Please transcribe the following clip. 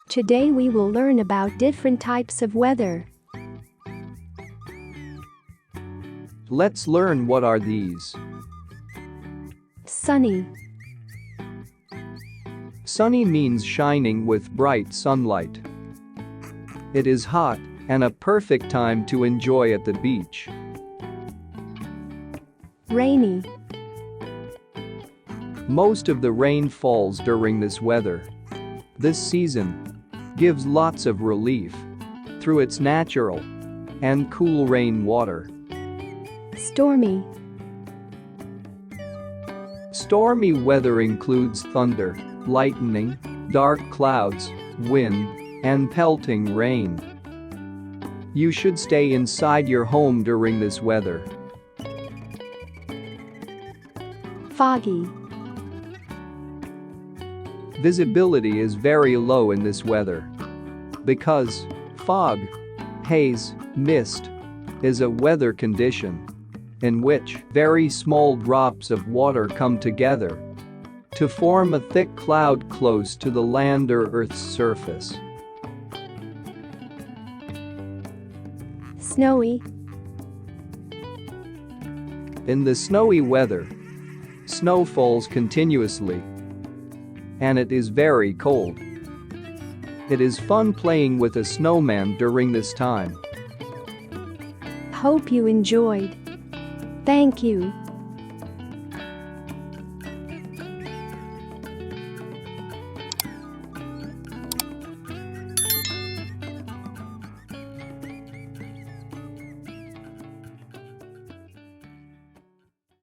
Today we will learn about different types of weather. Let's learn what are these. Sunny. Sunny means shining with bright sunlight. It is hot and a perfect time to enjoy at the beach. Rainy. Most of the rain falls during this weather. This season gives lots of relief through its natural and cool rain water. Stormy. Stormy weather includes thunder, lightning, dark clouds, wind, and pelting rain. You should stay inside your home during this weather. Foggy. Visibility is very low in this weather because fog, haze, mist is a weather condition in which very small drops of water come together to form a thick cloud close to the land or Earth's surface. Snowy. In the snowy weather, snow falls continuously and it is very cold. It is fun playing with a snowman during this time. Hope you enjoyed. Thank you.